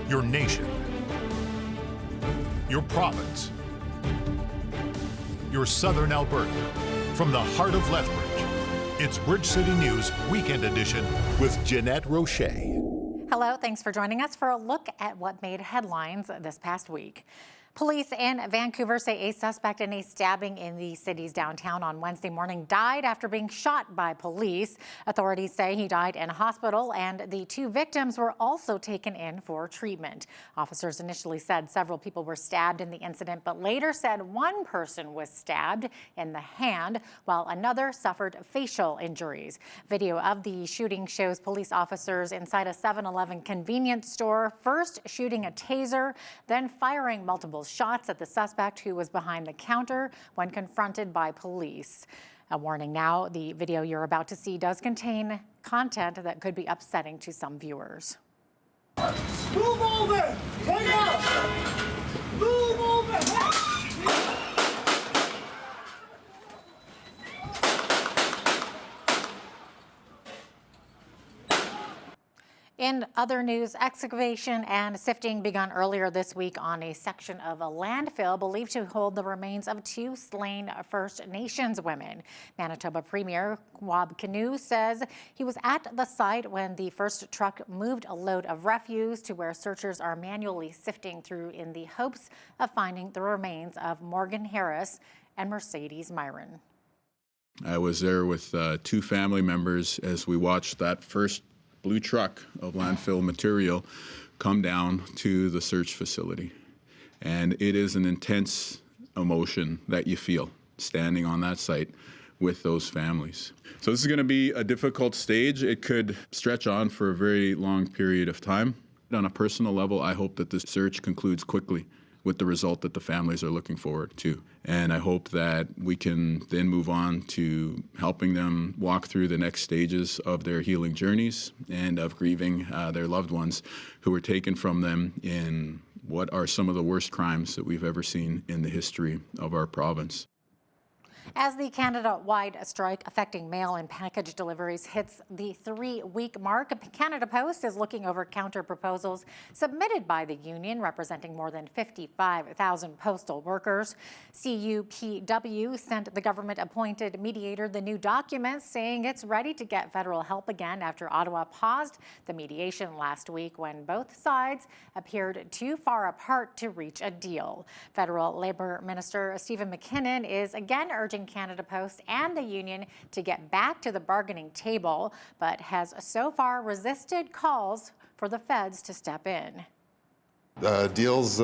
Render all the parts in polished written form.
your nation, your province, your southern Alberta. From the heart of Lethbridge, it's Bridge City News Weekend Edition with Jeanette Roche. Hello, thanks for joining us for a look at what made headlines this past week. Police in Vancouver say a suspect in a stabbing in the city's downtown on Wednesday morning died after being shot by police. Authorities say he died in a hospital, and the two victims were also taken in for treatment. Officers initially said several people were stabbed in the incident, but later said one person was stabbed in the hand while another suffered facial injuries. Video of the shooting shows police officers inside a 7-Eleven convenience store, first shooting a taser, then firing multiple shots at the suspect who was behind the counter when confronted by police. A warning now, the video you're about to see does contain content that could be upsetting to some viewers. Move over! Hang up! Move over! In other news, excavation and sifting begun earlier this week on a section of a landfill believed to hold the remains of two slain First Nations women. Manitoba Premier Wab Kinew says he was at the site when the first truck moved a load of refuse to where searchers are manually sifting through in the hopes of finding the remains of Morgan Harris and Mercedes Myron. I was there with two family members as we watched that first blue truck of landfill material come down to the search facility. And it is an intense emotion that you feel standing on that site with those families. So this is going to be a difficult stage. It could stretch on for a very long period of time. On a personal level, I hope that this search concludes quickly with the result that the families are looking forward to. And I hope that we can then move on to helping them walk through the next stages of their healing journeys and of grieving their loved ones who were taken from them in what are some of the worst crimes that we've ever seen in the history of our province. As the Canada-wide strike affecting mail and package deliveries hits the 3-week mark, Canada Post is looking over counter-proposals submitted by the union representing more than 55,000 postal workers. CUPW sent the government-appointed mediator the new documents, saying it's ready to get federal help again after Ottawa paused the mediation last week when both sides appeared too far apart to reach a deal. Federal Labour Minister Stephen McKinnon is again urging Canada Post and the union to get back to the bargaining table, but has so far resisted calls for the feds to step in. Deals,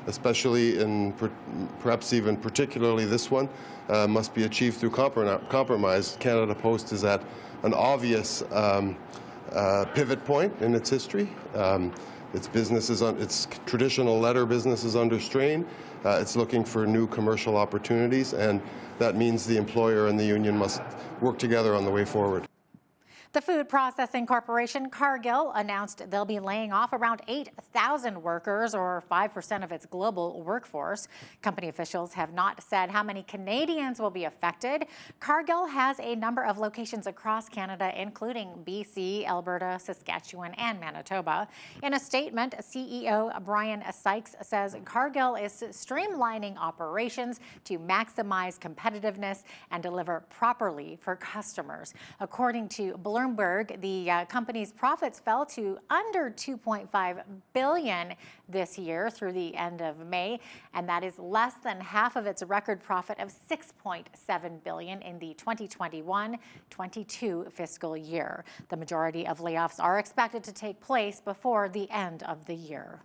especially in perhaps even particularly this one, must be achieved through compromise. Canada Post is at an obvious pivot point in its history. Its business is its traditional letter business is under strain. It's looking for new commercial opportunities, and that means the employer and the union must work together on the way forward. The food processing corporation Cargill announced they'll be laying off around 8,000 workers, or 5% of its global workforce. Company officials have not said how many Canadians will be affected. Cargill has a number of locations across Canada, including BC, Alberta, Saskatchewan, and Manitoba. In a statement, CEO Brian Sykes says Cargill is streamlining operations to maximize competitiveness and deliver properly for customers. According to Bloomberg, the company's profits fell to under $2.5 billion this year through the end of May, and that is less than half of its record profit of $6.7 billion in the 2021-22 fiscal year. The majority of layoffs are expected to take place before the end of the year.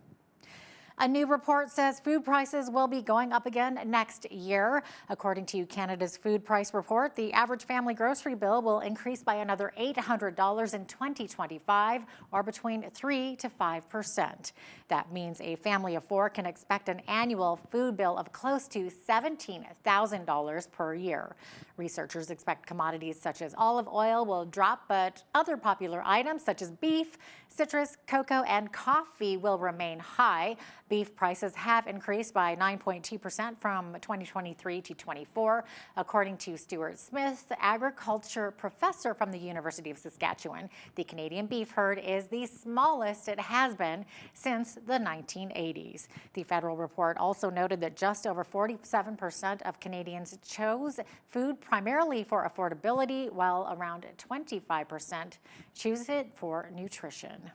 A new report says food prices will be going up again next year. According to Canada's food price report, the average family grocery bill will increase by another $800 in 2025, or between 3 to 5%. That means a family of 4 can expect an annual food bill of close to $17,000 per year. Researchers expect commodities such as olive oil will drop, but other popular items such as beef, citrus, cocoa, and coffee will remain high. Beef prices have increased by 9.2% from 2023 to 24, according to Stuart Smith, agriculture professor from the University of Saskatchewan. The Canadian beef herd is the smallest it has been since the 1980s. The federal report also noted that just over 47% of Canadians chose food primarily for affordability, while around 25% choose it for nutrition.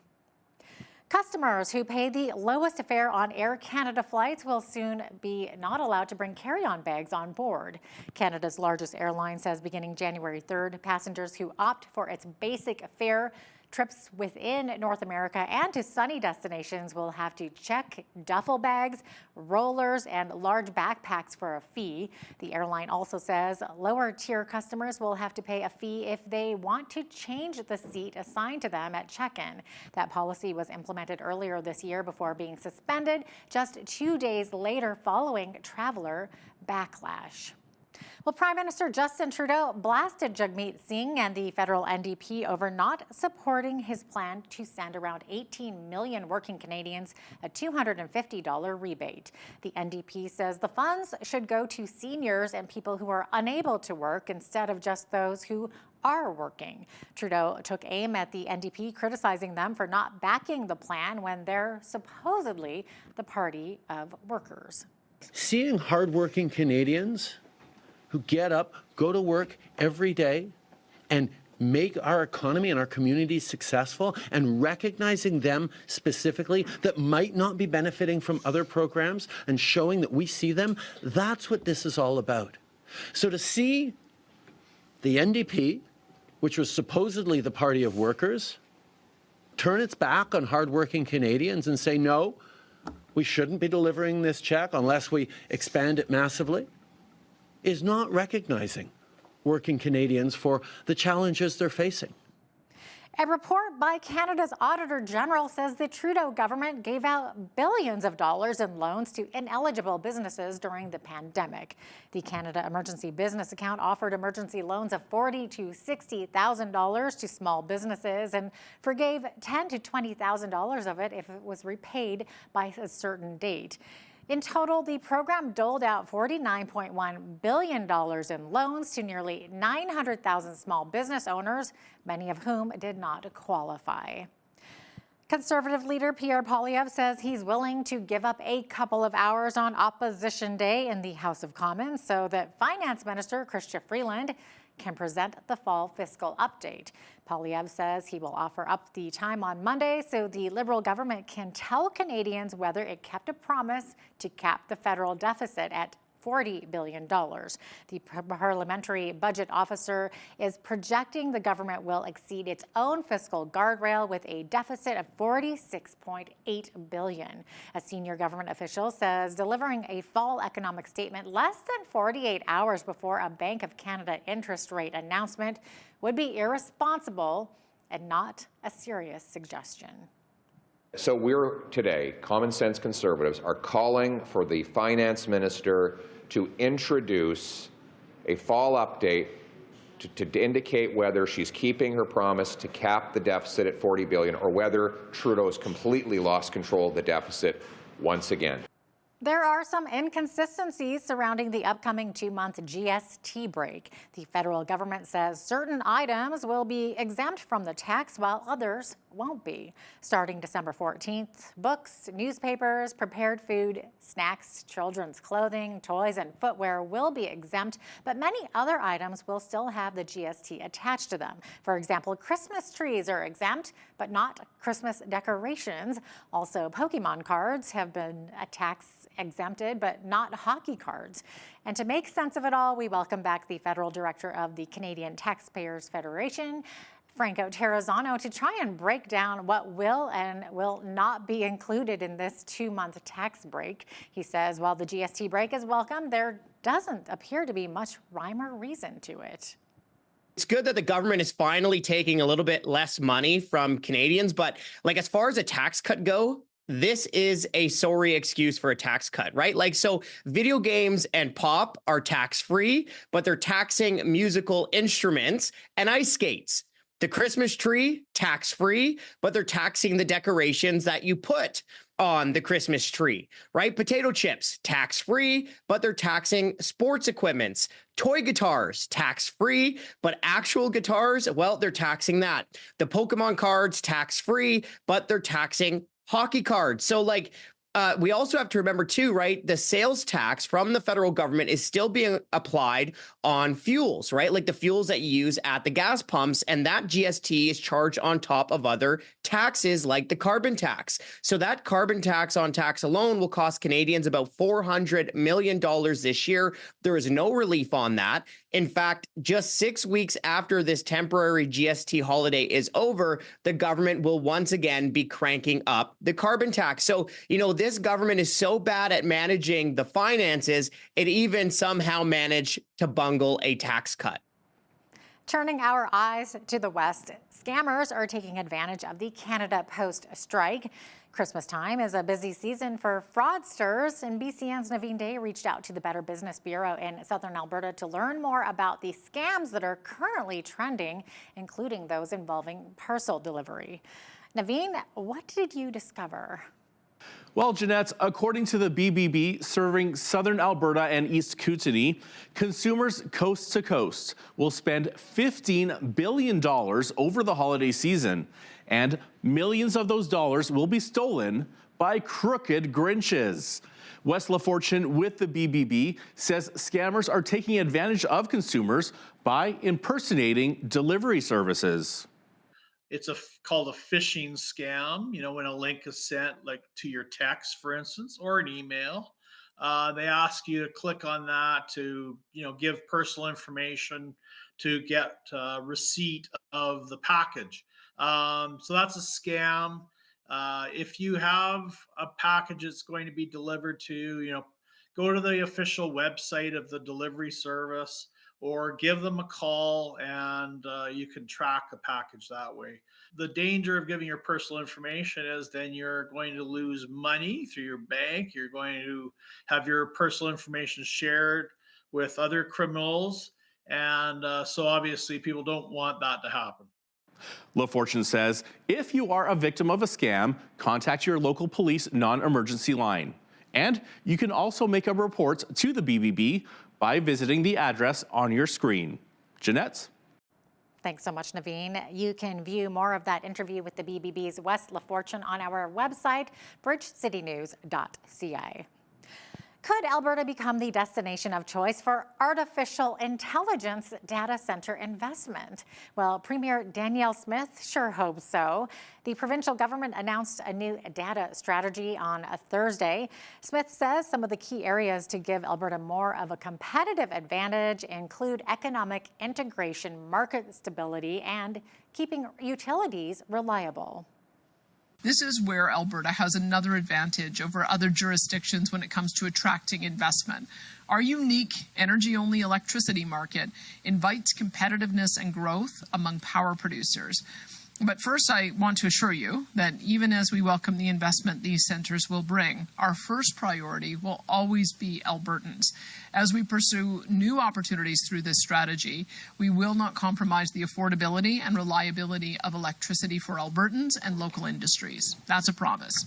Customers who pay the lowest fare on Air Canada flights will soon be not allowed to bring carry-on bags on board. Canada's largest airline says beginning January 3rd, passengers who opt for its basic fare trips within North America and to sunny destinations will have to check duffel bags, rollers, and large backpacks for a fee. The airline also says lower tier customers will have to pay a fee if they want to change the seat assigned to them at check-in. That policy was implemented earlier this year before being suspended just 2 days later following traveler backlash. Well, Prime Minister Justin Trudeau blasted Jagmeet Singh and the federal NDP over not supporting his plan to send around 18 million working Canadians a $250 rebate. The NDP says the funds should go to seniors and people who are unable to work instead of just those who are working. Trudeau took aim at the NDP, criticizing them for not backing the plan when they're supposedly the party of workers. Seeing hardworking Canadians who get up, go to work every day, and make our economy and our communities successful, and recognizing them specifically that might not be benefiting from other programs and showing that we see them, that's what this is all about. So to see the NDP, which was supposedly the party of workers, turn its back on hardworking Canadians and say, no, we shouldn't be delivering this check unless we expand it massively, is not recognizing working Canadians for the challenges they're facing. A report by Canada's Auditor General says the Trudeau government gave out billions of dollars in loans to ineligible businesses during the pandemic. The Canada Emergency Business Account offered emergency loans of $40,000 to $60,000 to small businesses and forgave $10,000 to $20,000 of it if it was repaid by a certain date. In total, the program doled out $49.1 billion in loans to nearly 900,000 small business owners, many of whom did not qualify. Conservative leader Pierre Poilievre says he's willing to give up a couple of hours on Opposition Day in the House of Commons so that Finance Minister Chrystia Freeland can present the fall fiscal update. Poilievre says he will offer up the time on Monday so the Liberal government can tell Canadians whether it kept a promise to cap the federal deficit at $40 billion. The parliamentary budget officer is projecting the government will exceed its own fiscal guardrail with a deficit of $46.8 billion. A senior government official says delivering a fall economic statement less than 48 hours before a Bank of Canada interest rate announcement would be irresponsible and not a serious suggestion. So we're today, Common Sense Conservatives, are calling for the Finance Minister to introduce a fall update to indicate whether she's keeping her promise to cap the deficit at $40 billion or whether Trudeau's completely lost control of the deficit once again. There are some inconsistencies surrounding the upcoming 2-month GST break. The federal government says certain items will be exempt from the tax while others won't be. Starting December 14th, books, newspapers, prepared food, snacks, children's clothing, toys, and footwear will be exempt, but many other items will still have the GST attached to them. For example, Christmas trees are exempt, but not Christmas decorations. Also, Pokemon cards have been tax exempted, but not hockey cards. And to make sense of it all, we welcome back the federal director of the Canadian Taxpayers Federation, Franco Terrazzano, to try and break down what will and will not be included in this 2-month tax break. He says while the GST break is welcome, there doesn't appear to be much rhyme or reason to it. It's good that the government is finally taking a little bit less money from Canadians, but as far as a tax cut go, this is a sorry excuse for a tax cut, right? So video games and pop are tax-free, but they're taxing musical instruments and ice skates. The Christmas tree, tax-free, but they're taxing the decorations that you put on the Christmas tree, right? Potato chips, tax-free, but they're taxing sports equipments. Toy guitars, tax-free, but actual guitars, well, they're taxing that. The Pokemon cards, tax-free, but they're taxing hockey cards. So like, we also have to remember too, right? The sales tax from the federal government is still being applied on fuels, right? Like the fuels that you use at the gas pumps, and that GST is charged on top of other taxes like the carbon tax. So that carbon tax on tax alone will cost Canadians about $400 million this year. There is no relief on that. In fact, just 6 weeks after this temporary GST holiday is over, the government will once again be cranking up the carbon tax. So, you know, this government is so bad at managing the finances, it even somehow managed to bungle a tax cut. Turning our eyes to the West, scammers are taking advantage of the Canada Post strike. Christmas time is a busy season for fraudsters, and BCN's Naveen Day reached out to the Better Business Bureau in Southern Alberta to learn more about the scams that are currently trending, including those involving parcel delivery. Naveen, what did you discover? Well, Jeanette, according to the BBB serving Southern Alberta and East Kootenay, consumers coast to coast will spend $15 billion over the holiday season, and millions of those dollars will be stolen by crooked Grinches. Wes LaFortune with the BBB says scammers are taking advantage of consumers by impersonating delivery services. It's called a phishing scam. You know, when a link is sent, like to your text, for instance, or an email, they ask you to click on that to, you know, give personal information to get receipt of the package. So that's a scam. If you have a package that's going to be delivered to, you know, go to the official website of the delivery service, or give them a call, and you can track a package that way. The danger of giving your personal information is then you're going to lose money through your bank. You're going to have your personal information shared with other criminals. And so obviously people don't want that to happen. LaFortune says if you are a victim of a scam, contact your local police non-emergency line. And you can also make a report to the BBB by visiting the address on your screen. Jeanette? Thanks so much, Naveen. You can view more of that interview with the BBB's Wes LaFortune on our website, bridgecitynews.ca. Could Alberta become the destination of choice for artificial intelligence data center investment? Well, Premier Danielle Smith sure hopes so. The provincial government announced a new data strategy on a Thursday. Smith says some of the key areas to give Alberta more of a competitive advantage include economic integration, market stability, and keeping utilities reliable. This is where Alberta has another advantage over other jurisdictions when it comes to attracting investment. Our unique energy-only electricity market invites competitiveness and growth among power producers. But first, I want to assure you that even as we welcome the investment these centres will bring, our first priority will always be Albertans. As we pursue new opportunities through this strategy, we will not compromise the affordability and reliability of electricity for Albertans and local industries. That's a promise.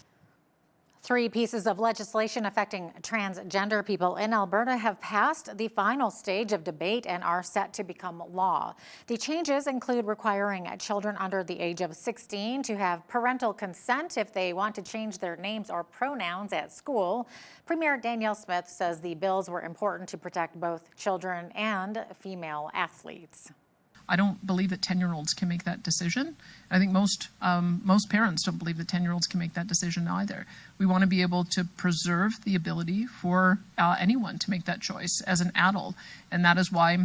3 pieces of legislation affecting transgender people in Alberta have passed the final stage of debate and are set to become law. The changes include requiring children under the age of 16 to have parental consent if they want to change their names or pronouns at school. Premier Danielle Smith says the bills were important to protect both children and female athletes. I don't believe that 10-year-olds can make that decision. I think most parents don't believe that 10-year-olds can make that decision either. We want to be able to preserve the ability for anyone to make that choice as an adult. And that is why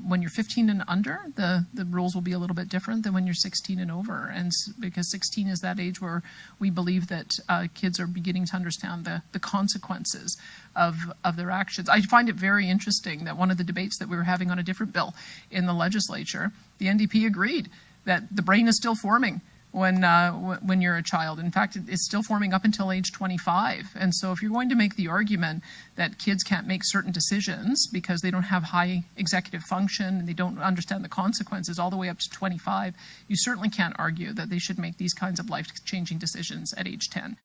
when you're 15 and under, the rules will be a little bit different than when you're 16 and over. And because 16 is that age where we believe that kids are beginning to understand the consequences of their actions. I find it very interesting that one of the debates that we were having on a different bill in the legislature, the NDP agreed that the brain is still forming when you're a child. In fact, it's still forming up until age 25. And so if you're going to make the argument that kids can't make certain decisions because they don't have high executive function and they don't understand the consequences all the way up to 25, you certainly can't argue that they should make these kinds of life-changing decisions at age 10.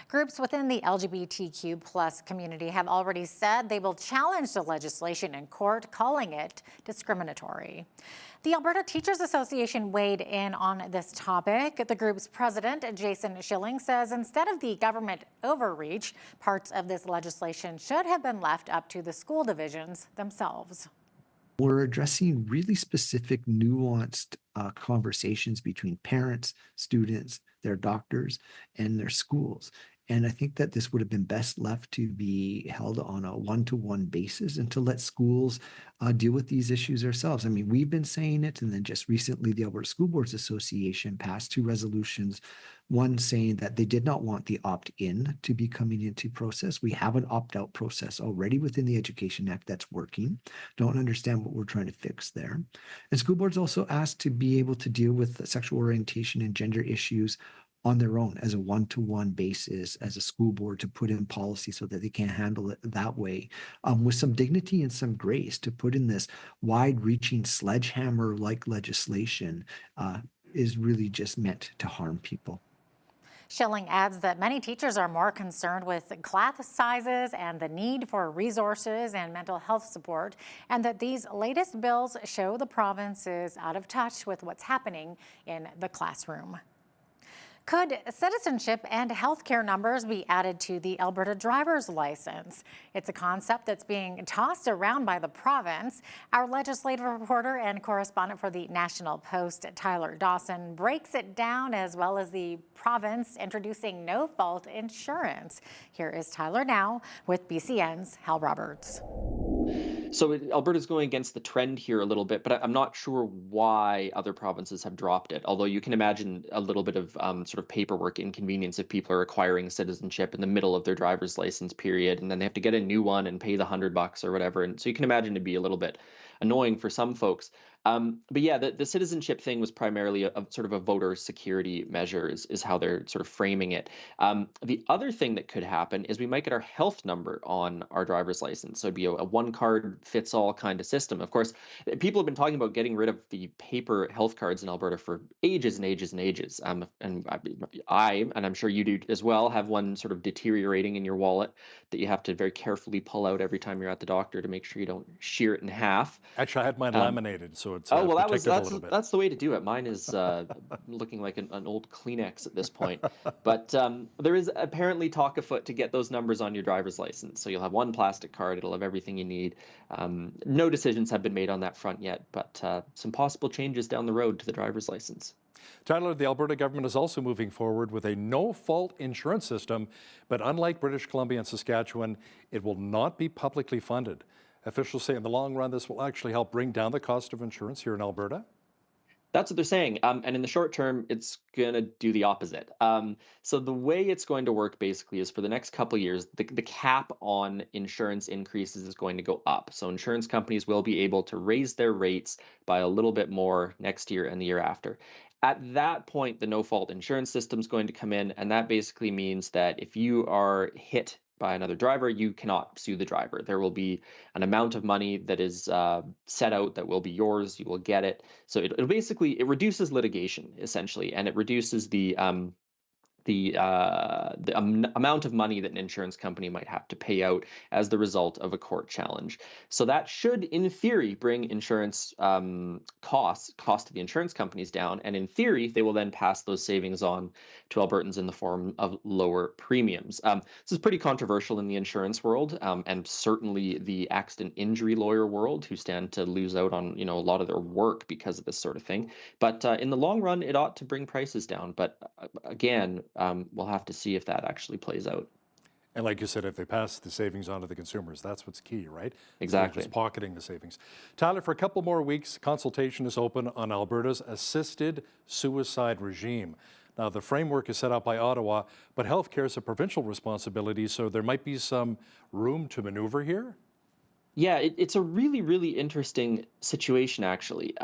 Groups within the LGBTQ plus community have already said they will challenge the legislation in court, calling it discriminatory. The Alberta Teachers Association weighed in on this topic. The group's president, Jason Schilling, says instead of the government overreach, parts of this legislation should have been left up to the school divisions themselves. We're addressing really specific, nuanced conversations between parents, students, their doctors, and their schools. And I think that this would have been best left to be held on a one-to-one basis and to let schools deal with these issues ourselves. I mean, we've been saying it, and then just recently the Alberta School Boards Association passed 2 resolutions, one saying that they did not want the opt-in to be coming into process. We have an opt-out process already within the Education Act that's working. Don't understand what we're trying to fix there. And school boards also asked to be able to deal with sexual orientation and gender issues on their own as a one-to-one basis as a school board to put in policy so that they can handle it that way with some dignity and some grace. To put in this wide-reaching sledgehammer-like legislation is really just meant to harm people. Schilling adds that many teachers are more concerned with class sizes and the need for resources and mental health support, and that these latest bills show the province is out of touch with what's happening in the classroom. Could citizenship and healthcare numbers be added to the Alberta driver's license? It's a concept that's being tossed around by the province. Our legislative reporter and correspondent for the National Post, Tyler Dawson, breaks it down, as well as the province introducing no-fault insurance. Here is Tyler now with BCN's Hal Roberts. So Alberta's going against the trend here a little bit, but I'm not sure why other provinces have dropped it. Although you can imagine a little bit of sort of paperwork inconvenience if people are acquiring citizenship in the middle of their driver's license period, and then they have to get a new one and pay the $100 or whatever. And so you can imagine it'd be a little bit annoying for some folks. But yeah, the citizenship thing was primarily a sort of a voter security measure is how they're sort of framing it. The other thing that could happen is we might get our health number on our driver's license. So it'd be a one card fits all kind of system. Of course, people have been talking about getting rid of the paper health cards in Alberta for ages and ages and ages. And I'm sure you do as well, have one sort of deteriorating in your wallet that you have to very carefully pull out every time you're at the doctor to make sure you don't shear it in half. Actually, I had mine laminated, so it's well, that's the way to do it. Mine is looking like an old Kleenex at this point. But there is apparently talk afoot to get those numbers on your driver's license. So you'll have one plastic card. It'll have everything you need. No decisions have been made on that front yet, but some possible changes down the road to the driver's license. Tyler, the Alberta government is also moving forward with a no-fault insurance system, but unlike British Columbia and Saskatchewan, it will not be publicly funded. Officials say in the long run, this will actually help bring down the cost of insurance here in Alberta. That's what they're saying. And in the short term, it's going to do the opposite. So the way it's going to work basically is for the next couple of years, the cap on insurance increases is going to go up. So insurance companies will be able to raise their rates by a little bit more next year and the year after. At that point, the no-fault insurance system is going to come in, and that basically means that if you are hit by another driver, you cannot sue the driver. There will be an amount of money that is set out that will be yours. You will get it. So it reduces litigation essentially, and it reduces the amount of money that an insurance company might have to pay out as the result of a court challenge. So that should, in theory, bring insurance cost to the insurance companies down. And in theory, they will then pass those savings on to Albertans in the form of lower premiums. This is pretty controversial in the insurance world, and certainly the accident injury lawyer world, who stand to lose out on a lot of their work because of this sort of thing. But in the long run, it ought to bring prices down. But again, we'll have to see if that actually plays out. And like you said, if they pass the savings on to the consumers, that's what's key, right? Exactly. Just pocketing the savings. Tyler, for a couple more weeks, consultation is open on Alberta's assisted suicide regime. Now, the framework is set up by Ottawa, but healthcare is a provincial responsibility, so there might be some room to maneuver here? Yeah, it's a really, really interesting situation, actually.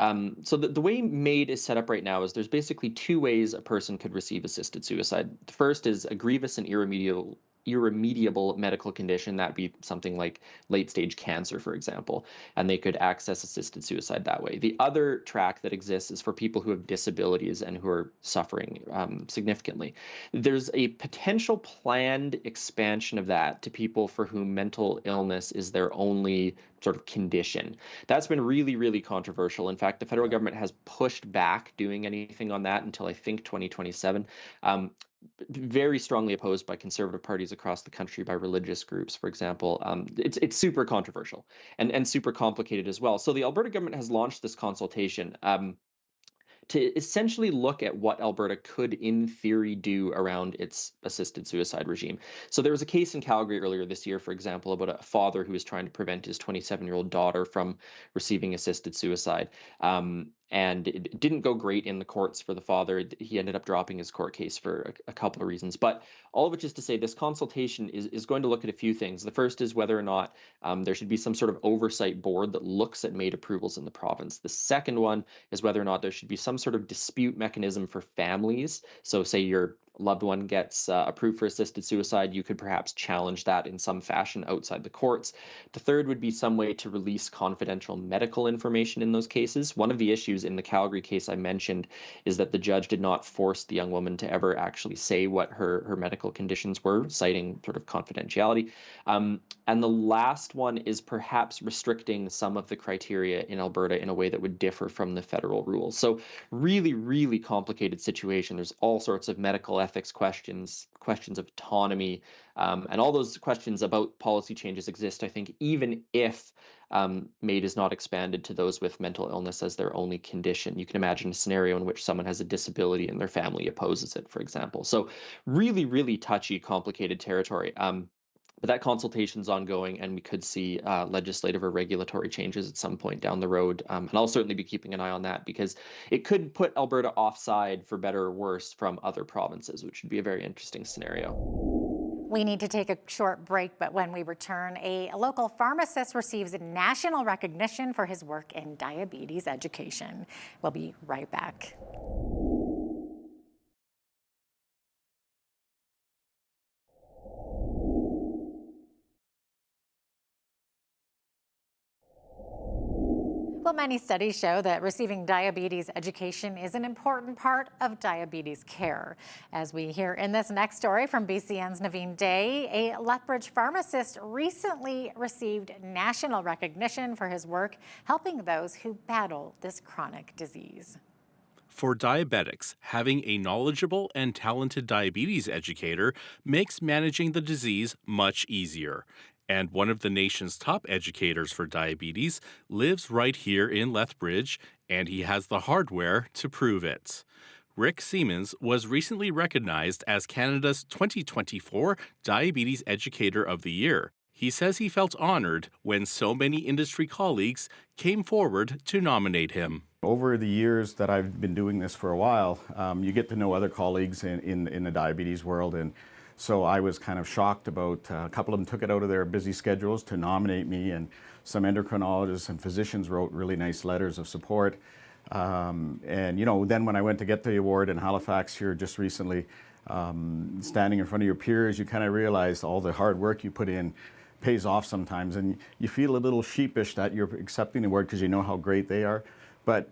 So the way MAID is set up right now is there's basically two ways a person could receive assisted suicide. The first is a grievous and irremediable medical condition, that be something like late stage cancer, for example, and they could access assisted suicide that way. The other track that exists is for people who have disabilities and who are suffering significantly. There's a potential planned expansion of that to people for whom mental illness is their only sort of condition. That's been really, really controversial. In fact, the federal government has pushed back doing anything on that until I think 2027. Very strongly opposed by conservative parties across the country, by religious groups, for example. It's super controversial and super complicated as well. So the Alberta government has launched this consultation to essentially look at what Alberta could, in theory, do around its assisted suicide regime. So there was a case in Calgary earlier this year, for example, about a father who was trying to prevent his 27-year-old daughter from receiving assisted suicide. And it didn't go great in the courts for the father. He ended up dropping his court case for a couple of reasons. But all of it just to say this consultation is going to look at a few things. The first is whether or not there should be some sort of oversight board that looks at MAID approvals in the province. The second one is whether or not there should be some sort of dispute mechanism for families. So say your loved one gets approved for assisted suicide, you could perhaps challenge that in some fashion outside the courts. The third would be some way to release confidential medical information in those cases. One of the issues in the Calgary case I mentioned is that the judge did not force the young woman to ever actually say what her medical conditions were, citing sort of confidentiality. And the last one is perhaps restricting some of the criteria in Alberta in a way that would differ from the federal rules. So really, really complicated situation. There's all sorts of medical ethics questions of autonomy, and all those questions about policy changes exist, I think, even if MAID is not expanded to those with mental illness as their only condition. You can imagine a scenario in which someone has a disability and their family opposes it, for example. So really, really touchy, complicated territory. But that consultation's ongoing, and we could see legislative or regulatory changes at some point down the road. And I'll certainly be keeping an eye on that because it could put Alberta offside, for better or worse, from other provinces, which would be a very interesting scenario. We need to take a short break, but when we return, a local pharmacist receives national recognition for his work in diabetes education. We'll be right back. Well, many studies show that receiving diabetes education is an important part of diabetes care. As we hear in this next story from BCN's Naveen Day, a Lethbridge pharmacist recently received national recognition for his work helping those who battle this chronic disease. For diabetics, having a knowledgeable and talented diabetes educator makes managing the disease much easier. And one of the nation's top educators for diabetes lives right here in Lethbridge, and he has the hardware to prove it. Rick Siemens was recently recognized as Canada's 2024 Diabetes Educator of the Year. He says he felt honored when so many industry colleagues came forward to nominate him. Over the years that I've been doing this for a while, you get to know other colleagues in the diabetes world, and so I was kind of shocked about a couple of them took it out of their busy schedules to nominate me, and some endocrinologists and physicians wrote really nice letters of support. And then when I went to get the award in Halifax here just recently, standing in front of your peers, you kind of realize all the hard work you put in pays off sometimes, and you feel a little sheepish that you're accepting the award because you know how great they are. But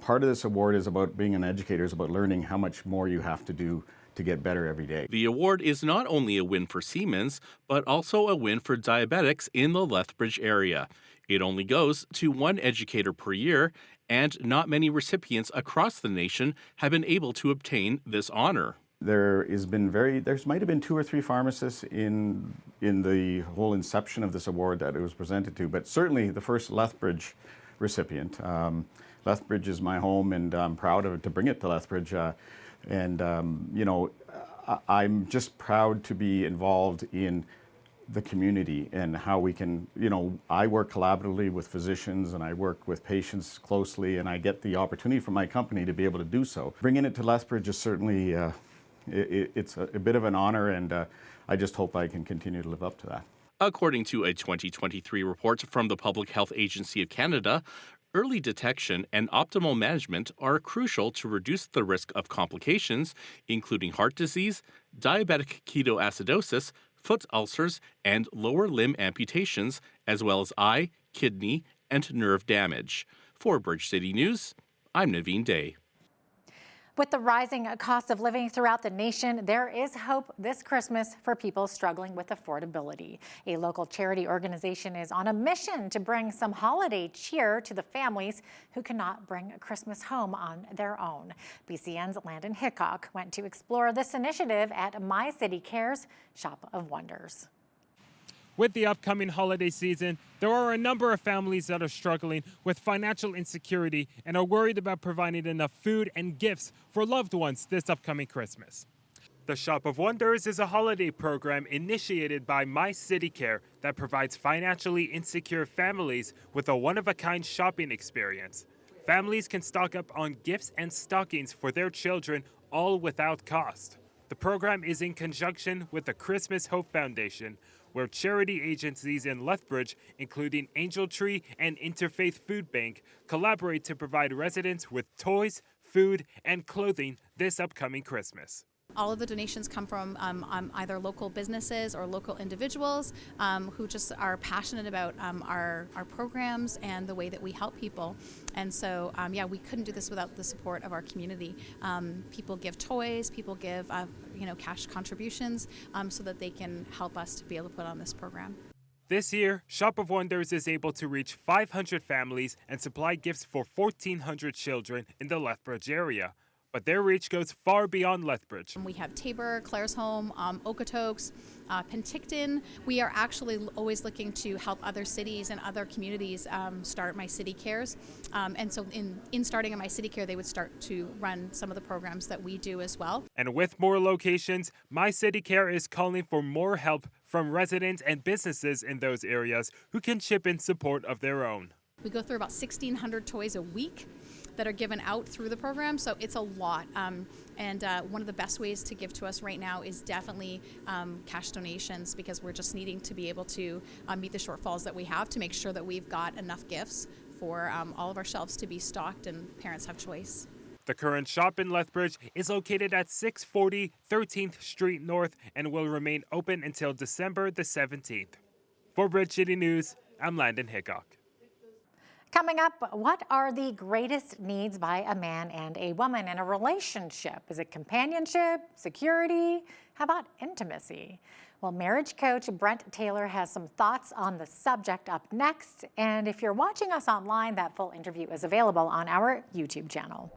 part of this award is about being an educator, is about learning how much more you have to do to get better every day. The award is not only a win for Siemens, but also a win for diabetics in the Lethbridge area. It only goes to one educator per year, and not many recipients across the nation have been able to obtain this honor. There might have been 2 or 3 pharmacists in the whole inception of this award that it was presented to, but certainly the first Lethbridge recipient. Lethbridge is my home, and I'm proud to bring it to Lethbridge. I'm just proud to be involved in the community and how we can, I work collaboratively with physicians and I work with patients closely, and I get the opportunity from my company to be able to do so. Bringing it to Lethbridge is certainly, it's a bit of an honor, and I just hope I can continue to live up to that. According to a 2023 report from the Public Health Agency of Canada, early detection and optimal management are crucial to reduce the risk of complications, including heart disease, diabetic ketoacidosis, foot ulcers, and lower limb amputations, as well as eye, kidney, and nerve damage. For Bridge City News, I'm Naveen Day. With the rising cost of living throughout the nation, there is hope this Christmas for people struggling with affordability. A local charity organization is on a mission to bring some holiday cheer to the families who cannot bring Christmas home on their own. BCN's Landon Hickok went to explore this initiative at My City Care's Shop of Wonders. With the upcoming holiday season, there are a number of families that are struggling with financial insecurity and are worried about providing enough food and gifts for loved ones this upcoming Christmas. The Shop of Wonders is a holiday program initiated by My City Care that provides financially insecure families with a one-of-a-kind shopping experience. Families can stock up on gifts and stockings for their children, all without cost. The program is in conjunction with the Christmas Hope Foundation, where charity agencies in Lethbridge, including Angel Tree and Interfaith Food Bank, collaborate to provide residents with toys, food, and clothing this upcoming Christmas. All of the donations come from either local businesses or local individuals who just are passionate about our programs and the way that we help people. And so, yeah, we couldn't do this without the support of our community. People give toys, people give cash contributions so that they can help us to be able to put on this program. This year, Shop of Wonders is able to reach 500 families and supply gifts for 1,400 children in the Lethbridge area. But their reach goes far beyond Lethbridge. We have Tabor, Claresholm, Okotoks, Penticton. We are actually always looking to help other cities and other communities start My City Cares. And so in starting a My City Care, they would start to run some of the programs that we do as well. And with more locations, My City Care is calling for more help from residents and businesses in those areas who can chip in support of their own. We go through about 1,600 toys a week that are given out through the program, so it's a lot. And one of the best ways to give to us right now is definitely cash donations, because we're just needing to be able to meet the shortfalls that we have to make sure that we've got enough gifts for all of our shelves to be stocked and parents have choice. The current shop in Lethbridge is located at 640 13th Street North and will remain open until December the 17th. For Bridge City News, I'm Landon Hickok. Coming up, what are the greatest needs by a man and a woman in a relationship? Is it companionship, security? How about intimacy? Well, marriage coach Brent Taylor has some thoughts on the subject up next. And if you're watching us online, that full interview is available on our YouTube channel.